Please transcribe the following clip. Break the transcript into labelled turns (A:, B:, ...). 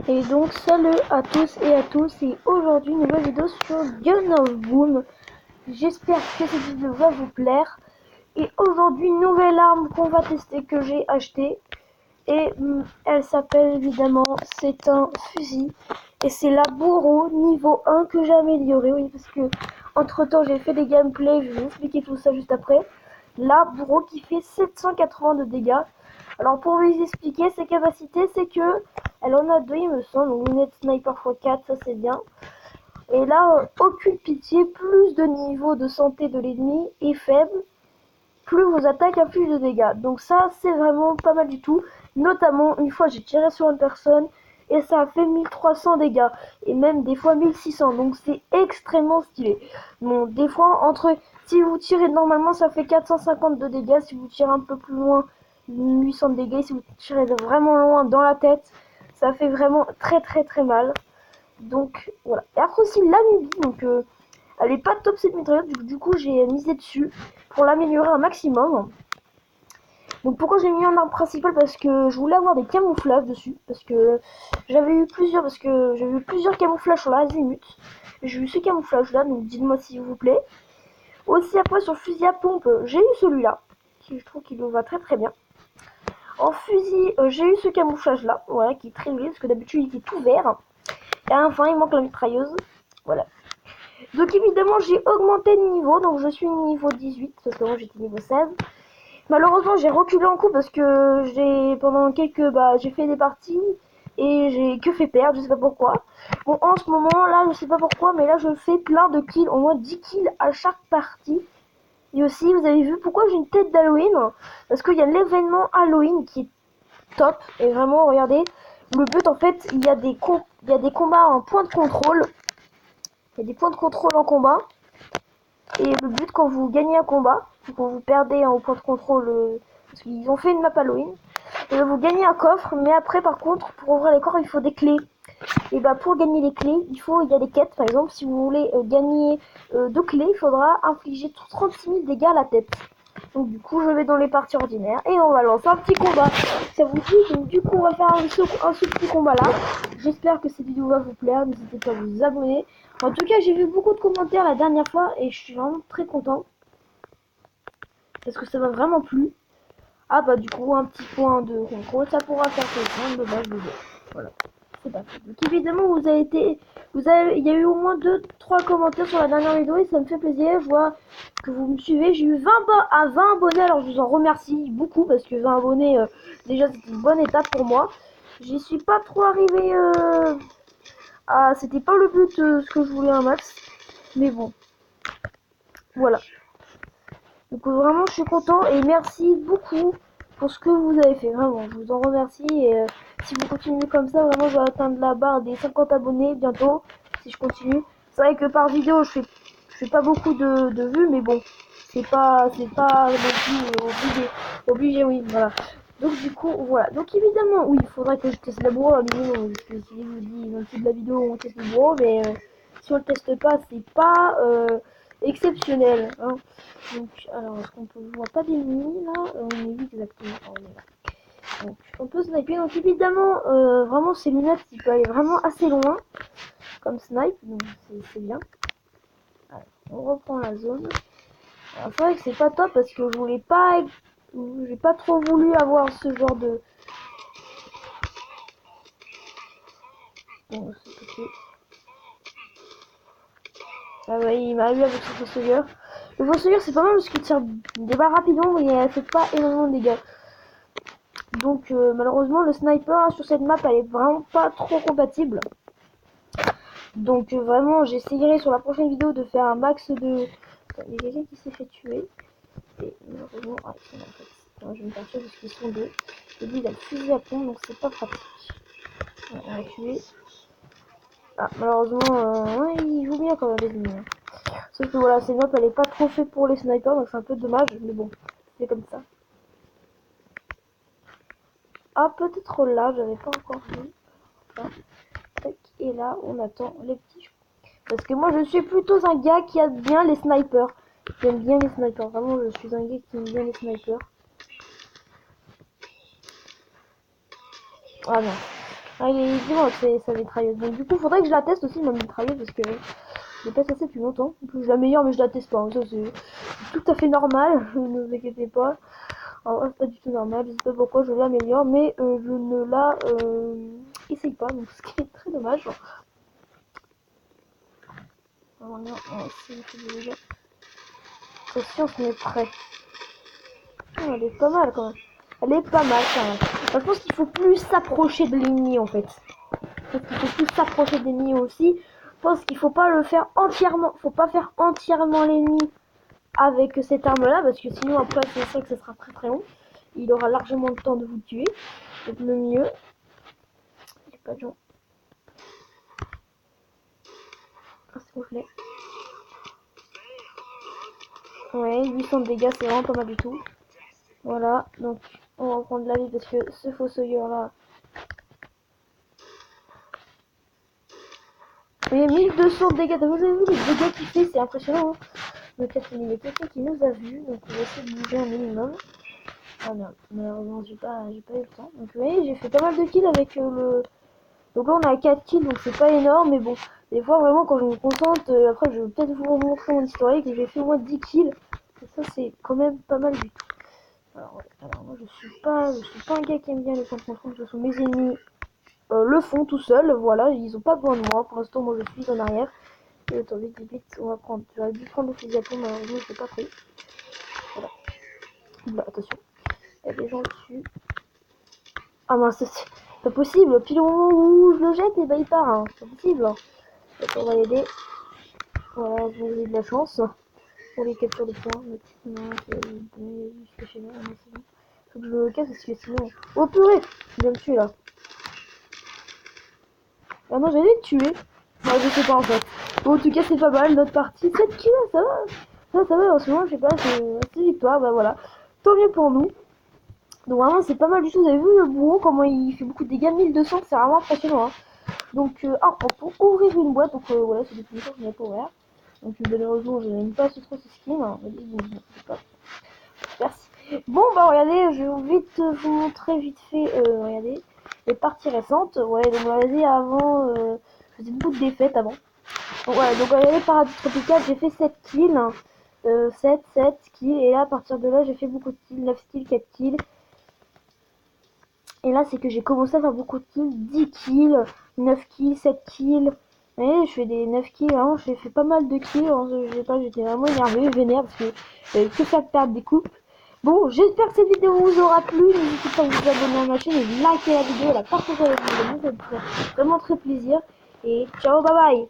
A: Et donc salut à tous et à tous, et aujourd'hui nouvelle vidéo sur Gun of Boom. J'espère que cette vidéo va vous plaire. Et aujourd'hui nouvelle arme qu'on va tester, que j'ai acheté. Et elle s'appelle évidemment, c'est un fusil. Et c'est la Bourreau niveau 1 que j'ai amélioré. Oui, parce que entre temps j'ai fait des gameplays, je vais vous expliquer tout ça juste après. La Bourreau qui fait 780 de dégâts. Alors pour vous expliquer ses capacités, c'est que elle en a deux il me semble, donc lunettes sniper x4, ça c'est bien. Et là, aucune pitié, plus de niveau de santé de l'ennemi est faible, plus vos attaques infligent de dégâts. Donc ça c'est vraiment pas mal du tout. Notamment une fois j'ai tiré sur une personne et ça a fait 1300 dégâts. Et même des fois 1600, donc c'est extrêmement stylé. Bon, des fois si vous tirez normalement ça fait 450 de dégâts, si vous tirez un peu plus loin 800 de dégâts, si vous tirez vraiment loin dans la tête, ça fait vraiment très mal. Donc voilà. Et après aussi la Nubie, donc elle est pas top cette mitrailleuse, du coup j'ai misé dessus pour l'améliorer un maximum. Donc pourquoi j'ai mis en arme principale, parce que je voulais avoir des camouflages dessus, parce que j'avais eu plusieurs camouflages sur l'azimut. J'ai eu ce camouflage là, donc dites-moi s'il vous plaît. Aussi après sur fusil à pompe, j'ai eu celui-là, qui je trouve qu'il va très bien. En fusil, j'ai eu ce camouflage là, voilà, qui est très joli, parce que d'habitude il était tout vert. Et enfin il manque la mitrailleuse, voilà. Donc évidemment j'ai augmenté de niveau, donc je suis niveau 18, parce que moi j'étais niveau 16. Malheureusement j'ai reculé en coup parce que j'ai fait des parties et j'ai que fait perdre, je sais pas pourquoi. Bon, en ce moment là je sais pas pourquoi, mais là je fais plein de kills, au moins 10 kills à chaque partie. Et aussi vous avez vu pourquoi j'ai une tête d'Halloween, parce qu'il y a l'événement Halloween qui est top. Et vraiment regardez, le but en fait, il y a des combats en point de contrôle. Il y a des points de contrôle en combat. Et le but, quand vous gagnez un combat, quand vous perdez au point de contrôle, parce qu'ils ont fait une map Halloween, et vous gagnez un coffre. Mais après, par contre, pour ouvrir les coffres, il faut des clés. Et bah pour gagner les clés, il y a des quêtes. Par exemple, si vous voulez gagner 2 clés, il faudra infliger 36 000 dégâts à la tête. Donc du coup, je vais dans les parties ordinaires et on va lancer un petit combat. Ça vous dit? Donc du coup, on va faire ce petit combat là. J'espère que cette vidéo va vous plaire. N'hésitez pas à vous abonner. En tout cas, j'ai vu beaucoup de commentaires la dernière fois et je suis vraiment très content, parce que ça m'a vraiment plu. Ah bah du coup, un petit point de contrôle, ça pourra faire quelqu'un de base de jeu. Voilà, c'est pas fait. Donc évidemment, il y a eu au moins 2-3 commentaires sur la dernière vidéo et ça me fait plaisir. Je vois que vous me suivez. J'ai eu 20 abonnés, alors je vous en remercie beaucoup, parce que 20 abonnés, déjà c'est une bonne étape pour moi. J'y suis pas trop arrivé c'était pas le but, ce que je voulais un max, mais bon, voilà. Donc vraiment je suis content et merci beaucoup pour ce que vous avez fait, vraiment je vous en remercie. Et si vous continuez comme ça, vraiment je vais atteindre la barre des 50 abonnés bientôt si je continue. C'est vrai que par vidéo je fais pas beaucoup de vues, mais bon, c'est pas non plus obligé, oui, voilà. Donc du coup voilà, donc évidemment oui, il faudrait que je teste la bourreau à minimum. Si je vous dis dans le titre de la vidéo on teste le bourreau, mais si on le teste pas, c'est pas exceptionnel, hein. Donc alors est-ce qu'on peut voir pas d'ennemis là, on est où exactement? On est là. Donc on peut sniper, donc évidemment vraiment ces lunettes il peut aller vraiment assez loin comme snipe, donc c'est bien. Alors, on reprend la zone. Alors c'est vrai que c'est pas top parce que j'ai pas trop voulu avoir ce genre de... Bon, c'est ok. Ah ouais, il m'a eu avec ce fossoyeur. Le fossoyeur c'est pas mal parce qu'il tire des balles rapidement et elle fait pas énormément de dégâts. Donc malheureusement le sniper sur cette map elle est vraiment pas trop compatible. Donc vraiment j'essayerai sur la prochaine vidéo de faire un max de... Il y a quelqu'un qui s'est fait tuer. Et malheureusement... Ah, c'est en fait. Alors, je vais me faire tuer parce qu'ils sont deux. Et lui il a le fusil à pompe, donc c'est pas pratique. Ouais, on l'a tué. Ah malheureusement ouais, il joue bien quand même les ennemis. Sauf que voilà, cette map elle est pas trop faite pour les snipers, donc c'est un peu dommage, mais bon, c'est comme ça. Ah peut-être là, j'avais pas encore vu. Enfin, et là on attend les petits. Parce que moi je suis plutôt un gars qui aime bien les snipers. J'aime bien les snipers, vraiment je suis un gars qui aime bien les snipers. Ah non. Ah, dis-moi que c'est sa mitrailleuse. Donc du coup, faudrait que je la teste aussi, ma mitrailleuse, parce que je l'ai pas testée depuis longtemps. En plus, je l'améliore, mais je la teste pas. Ça, c'est tout à fait normal, ne vous inquiétez pas. En vrai, c'est pas du tout normal, je sais pas pourquoi je l'améliore, mais je ne la essaye pas, donc ce qui est très dommage. Alors, non, attention, on se met prêt. Oh, elle est pas mal quand même. Elle est pas mal quand même. Enfin, je pense qu'il faut plus s'approcher de l'ennemi en fait. Je pense qu'il faut plus s'approcher de l'ennemi aussi. Je pense qu'il faut pas le faire entièrement. Faut pas faire entièrement l'ennemi avec cette arme là, parce que sinon après c'est sûr que ce sera très très long. Il aura largement le temps de vous tuer. Donc le mieux. J'ai pas de gens. Ah, c'est bon, je l'ai. Ouais, 800 de dégâts, c'est vraiment pas mal du tout. Voilà, donc on va prendre la vie parce que ce fossoyeur là. Oui, 1200 de dégâts. Vous avez vu les dégâts qu'il fait, c'est impressionnant. Hein. Donc il y a quelqu'un qui nous a vu, donc on va essayer de bouger un minimum. Ah non, malheureusement j'ai pas eu le temps. Donc oui, j'ai fait pas mal de kills avec le. Donc là on a 4 kills, donc c'est pas énorme, mais bon, des fois vraiment quand je me concentre, après je vais peut-être vous montrer mon historique, j'ai fait au moins 10 kills. Et ça c'est quand même pas mal du tout. Alors moi je suis pas un gars qui aime bien les confrontations, de toute façon mes ennemis le font tout seuls, voilà, ils ont pas besoin de moi, pour l'instant moi je suis en arrière. Et attends, vite, on va prendre, j'aurais dû prendre le fusil à pompe, malheureusement je l'ai pas pris. Voilà. Là, attention, il y a des gens dessus. Ah mince, c'est pas possible, pile au moment où je le jette, et bah il part, hein. C'est pas possible. Attends, on va l'aider. Voilà, vous avez de la chance. Pour les captures de points, non, c'est chez moi, non, c'est bon. Faut que je me casse parce que sinon. Oh purée! Il va me tuer là. Ah non, j'allais le tuer. Ouais, je sais pas en fait. Bon, en tout cas, c'est pas mal notre partie. 7 kills, ça va. Ça va, en ce moment, je sais pas, c'est victoire, bah voilà. Tant mieux pour nous. Donc vraiment, c'est pas mal du tout. Vous avez vu le bourreau, comment il fait beaucoup de dégâts, 1200, c'est vraiment impressionnant. Hein. Donc, on peut ouvrir une boîte. Donc voilà, c'est depuis longtemps que je n'ai pas ouvert. Donc malheureusement, je n'aime pas trop ce skin. Hein. Merci. Bon, bah regardez, je vais vite vous montrer vite fait, regardez, les parties récentes. Ouais, donc regardez, avant, je faisais beaucoup de défaites avant. Donc voilà, donc regardez, Paradis Tropical, j'ai fait 7 kills. 7 kills. Et là, à partir de là, j'ai fait beaucoup de kills, 9 kills, 4 kills. Et là, c'est que j'ai commencé à faire beaucoup de kills, 10 kills, 9 kills, 7 kills. Vous voyez, je fais des 9 kills, vraiment, j'ai fait pas mal de kills. Hein, je sais pas, j'étais vraiment énervé, vénère, parce que que ça perdre des coupes. Bon, j'espère que cette vidéo vous aura plu. N'hésitez pas à vous abonner à ma chaîne et liker la vidéo, la partager avec vos amis, ça me ferait vraiment très plaisir. Et ciao, bye bye.